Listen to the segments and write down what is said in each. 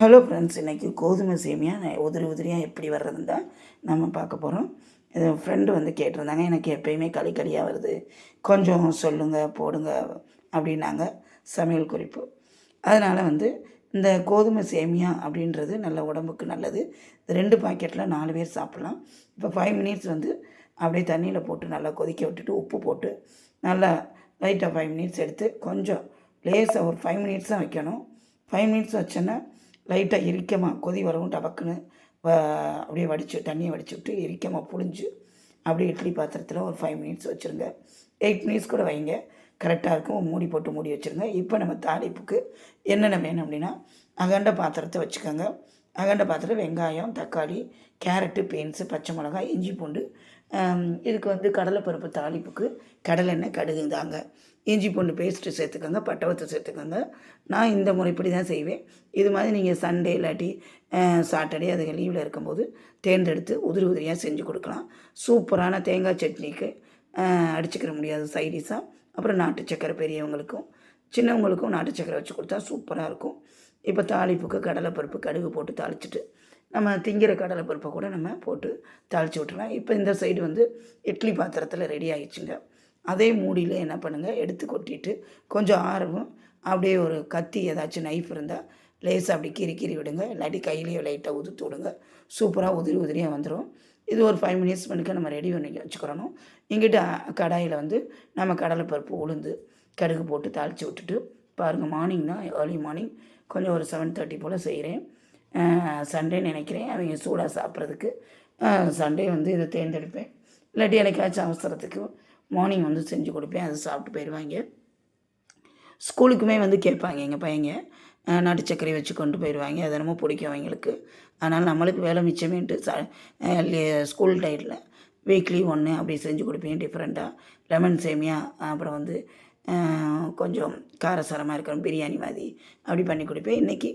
Hello friends, இன்றைக்கி கோதுமை சேமியா உதிரி உதிரியாக எப்படி வர்றதுன்னு தான் நம்ம பார்க்க போகிறோம். இது ஃப்ரெண்டு வந்து கேட்டிருந்தாங்க, எனக்கு எப்பயுமே களி களியாக வருது, கொஞ்சம் சொல்லுங்கள் போடுங்க அப்படின்னாங்க சமையல் குறிப்பு. அதனால் வந்து இந்த கோதுமை சேமியா அப்படின்றது நல்ல உடம்புக்கு நல்லது. 2 பாக்கெட்டில் 4 பேர் சாப்பிட்லாம். இப்போ 5 மினிட்ஸ் வந்து அப்படியே தண்ணியில் போட்டு நல்லா கொதிக்க விட்டுட்டு உப்பு போட்டு நல்லா லைட்டாக 5 மினிட்ஸ் எடுத்து கொஞ்சம் லேசாக ஒரு 5 மினிட்ஸ் தான் வைக்கணும். 5 மினிட்ஸ் வச்சோன்னா லைட்டாக இறுக்கமாக கொதி வரவும் டபக்குன்னு அப்படியே தண்ணியை வடித்து விட்டு இறுக்கமாக புழிஞ்சு அப்படியே இட்லி பாத்திரத்தில் ஒரு 5 மினிட்ஸ் வச்சுருங்க. 8 மினிட்ஸ் கூட வைங்க, கரெக்டாக இருக்கும். மூடி போட்டு மூடி வச்சுருங்க. இப்போ நம்ம தாளிப்புக்கு என்னென்ன வேணும் அப்படின்னா, அகண்ட பாத்திரத்தை வச்சுக்கோங்க. அகண்ட பாத்திரம் வெங்காயம், தக்காளி, கேரட்டு, பீன்ஸு, பச்சை மிளகாய், இஞ்சி பூண்டு. இதுக்கு வந்து கடலைப்பருப்பு தாளிப்புக்கு கடலெண்ணெய், கடுகு தாங்க. இஞ்சி பூண்டு பேஸ்ட்டு சேர்த்துக்கோங்க, பட்டை சேர்த்துக்கோங்க. நான் இந்த முறைப்படி தான் செய்வேன். இது மாதிரி நீங்கள் சண்டே இல்லாட்டி சாட்டர்டே அதுக்கு லீவில் இருக்கும்போது தேர்ந்தெடுத்து உதிரி உதிரியாக செஞ்சு கொடுக்கலாம். சூப்பரான தேங்காய் சட்னிக்கு அடிச்சுக்கிற முடியாது சைடிஷாக. அப்புறம் நாட்டு சக்கரை பெரியவங்களுக்கும் சின்னவங்களுக்கும் நாட்டு சக்கரை வச்சு கொடுத்தா சூப்பராக இருக்கும். இப்போ தாளிப்புக்கு கடலைப்பருப்பு கடுகு போட்டு தாளிச்சிட்டு நம்ம திங்கிற கடலைப்பருப்பை கூட நம்ம போட்டு தாளித்து விட்டுலாம். இப்போ இந்த சைடு வந்து இட்லி பாத்திரத்தில் ரெடி ஆகிடுச்சுங்க. அதே மூடியில் என்ன பண்ணுங்கள், எடுத்து கொட்டிட்டு கொஞ்சம் ஆறவும் அப்படியே ஒரு கத்தி ஏதாச்சும் நைஃப் இருந்தால் லேசாக அப்படி கீறி விடுங்க, இல்லாட்டி கையிலேயே லைட்டாக உதுத்து விடுங்க. சூப்பராக உதிரி உதிரியாக வந்துடும். இது ஒரு 5 மினிட்ஸ் பண்ணிக்க நம்ம ரெடி பண்ணி வச்சுக்கிறணும். இங்கிட்ட கடாயில் வந்து நம்ம கடலைப்பருப்பு உளுந்து கடுகு போட்டு தாளித்து விட்டுட்டு பாருங்கள். மார்னிங்னா ஏர்லி மார்னிங் கொஞ்சம் ஒரு 7:30 போல் செய்கிறேன். சண்டே நினைக்கிறேன், அவங்க சூடாக சாப்பிட்றதுக்கு சண்டே வந்து இதை தேர்ந்தெடுப்பேன். இல்லாட்டி எனக்காச்சும் அவசரத்துக்கு மார்னிங் வந்து செஞ்சு கொடுப்பேன். அதை சாப்பிட்டு போயிடுவாங்க. ஸ்கூலுக்குமே வந்து கேட்பாங்க எங்கள் பையங்க, நாட்டு சர்க்கரை வச்சு கொண்டு போயிடுவாங்க. அது என்னமோ பிடிக்கும் அவங்களுக்கு. அதனால் நம்மளுக்கு வேலை மிச்சமேன்ட்டு ஸ்கூல் டைமில் வீக்லி 1 அப்படி செஞ்சு கொடுப்பேன் டிஃப்ரெண்ட்டாக. லெமன் சேமியா, அப்புறம் வந்து கொஞ்சம் காரசாரமாக இருக்கிற பிரியாணி மாதிரி அப்படி பண்ணி கொடுப்பேன். இன்றைக்கி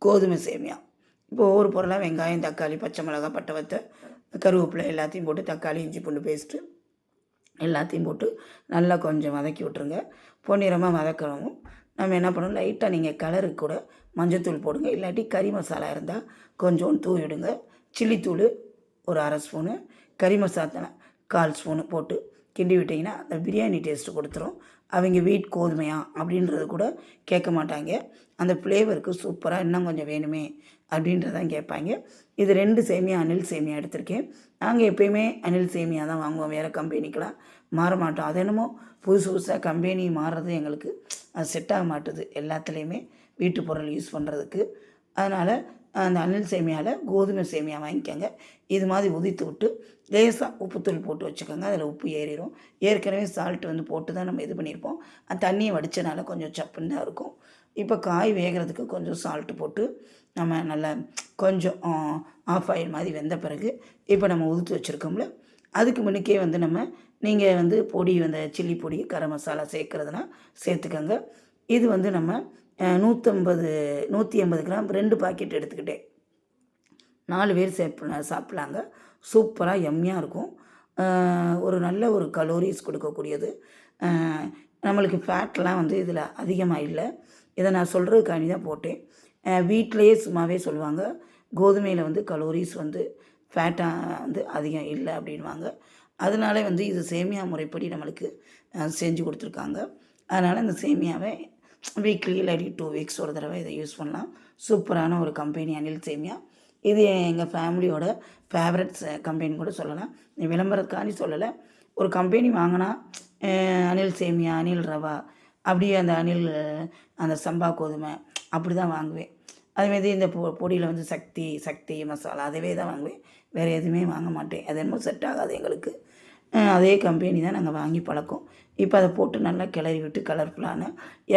கோதுமை சேமியா. இப்போ ஒவ்வொரு பொருளாக வெங்காயம், தக்காளி, பச்சை மிளகாய், பட்டை கருவேப்பிலை எல்லாத்தையும் போட்டு தக்காளி, இஞ்சி பூண்டு பேஸ்ட்டு எல்லாத்தையும் போட்டு நல்லா கொஞ்சம் வதக்கி விட்ருங்க. பொன்னிறமாக வதக்கணும். நம்ம என்ன பண்ணணும், லைட்டாக நீங்கள் கலருக்கு கூட மஞ்சத்தூள் போடுங்க, இல்லாட்டி கறி மசாலா இருந்தால் கொஞ்சோண்டு தூவிடுங்க. சில்லித்தூள் ஒரு 1/2 ஸ்பூனு, கறி மசாலா 1/4 ஸ்பூனு போட்டு கிண்டி விட்டிங்கன்னா அந்த பிரியாணி டேஸ்ட்டு கொடுத்துரும். அவங்க வீட் கோதுமையா அப்படின்றது கூட கேட்க மாட்டாங்க. அந்த ஃப்ளேவருக்கு சூப்பராக இன்னும் கொஞ்சம் வேணுமே அப்படின்றதான் கேட்பாங்க. இது 2 சேமியா அணில் சேமியா எடுத்திருக்கேன். நாங்கள் எப்போயுமே அணில் சேமியா தான் வாங்குவோம், வேறு கம்பெனிக்கெலாம் மாற மாட்டோம். அது என்னமோ புதுசாக கம்பெனி மாறுறது எங்களுக்கு அது செட் ஆக மாட்டுது எல்லாத்துலேயுமே வீட்டு பொருள் யூஸ் பண்ணுறதுக்கு. அதனால் அந்த அணில் சேமியாவில் கோதுமை சேமியா வாங்கிக்கோங்க. இது மாதிரி உதித்து விட்டு லேசாக உப்புத்தூள் போட்டு வச்சுக்கோங்க. அதில் உப்பு ஏறிடும். ஏற்கனவே சால்ட்டு வந்து போட்டு தான் நம்ம இது பண்ணியிருப்போம். அந்த தண்ணியை வடித்தனால கொஞ்சம் சப்புன்னு தான் இருக்கும். இப்போ காய் வேகிறதுக்கு கொஞ்சம் சால்ட்டு போட்டு நம்ம நல்லா கொஞ்சம் ஆஃப் ஆயில் மாதிரி வெந்த பிறகு இப்போ நம்ம உதுத்து வச்சுருக்கோம்ல, அதுக்கு முன்னுக்கே வந்து நீங்கள் வந்து பொடி வந்து சில்லி பொடி, கரம் மசாலா சேர்க்குறதுனா சேர்த்துக்கோங்க. இது வந்து நம்ம 150 கிராம் 2 பாக்கெட் எடுத்துக்கிட்டேன். 4 பேர் சாப்பிட்லாங்க. சூப்பராக எம்மியாக இருக்கும். ஒரு நல்ல ஒரு கலோரிஸ் கொடுக்கக்கூடியது. நம்மளுக்கு ஃபேட்லாம் வந்து இதில் அதிகமாக இல்லை. இதை நான் சொல்கிறதுக்காண்டி தான் போட்டேன். வீட்டிலையே சும்மாவே சொல்லுவாங்க, கோதுமையில் வந்து கலோரிஸ் வந்து ஃபேட்டாக வந்து அதிகம் இல்லை அப்படின்வாங்க. அதனால வந்து இது சேமியா முறைப்படி நம்மளுக்கு செஞ்சு கொடுத்துருக்காங்க. அதனால் இந்த சேமியாவை வீக்லி இல்லாட்டி 2 வீக்ஸ் ஒரு தடவை இதை யூஸ் பண்ணலாம். சூப்பரான ஒரு கம்பெனி அணில் சேமியா. இது எங்கள் ஃபேமிலியோட ஃபேவரட்ஸ் கம்பெனி கூட சொல்லலாம். விளம்பரத்துக்காண்டி சொல்லலை. ஒரு கம்பெனி வாங்கினா அணில் சேமியா, அணில் ரவா, அப்படியே அந்த அணில் அந்த சம்பா கோதுமை அப்படி தான் வாங்குவேன். அதேமாரி இந்த பொடியில் வந்து சக்தி மசாலா அதவே தான் வாங்குவேன். வேறு எதுவுமே வாங்க மாட்டேன். அது என்னமோ செட் ஆகாது எங்களுக்கு. அதே கம்பெனி தான் நாங்கள் வாங்கி பழக்கம். இப்போ அதை போட்டு நல்லா கிளறி விட்டு கலர்ஃபுல்லான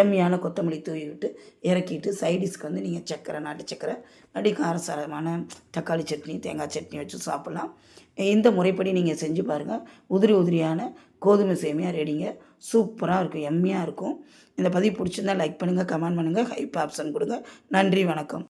எம்மியான கொத்தமல்லி தூவி விட்டு இறக்கிட்டு சைடிஷ்க்கு வந்து நீங்கள் சக்கரை, நாட்டு சக்கரை, அப்படி காரசாரமான தக்காளி சட்னி, தேங்காய் சட்னி வச்சு சாப்பிட்லாம். இந்த முறைப்படி நீங்கள் செஞ்சு பாருங்கள். உதிரி உதிரியான கோதுமை சேமியா ரெடிங்க. சூப்பராக இருக்கும், எம்மியாக இருக்கும். இந்த பதிவு பிடிச்சிருந்தால் லைக் பண்ணுங்கள், கமெண்ட் பண்ணுங்கள், ஹைப் ஆப்ஷன் கொடுங்க. நன்றி, வணக்கம்.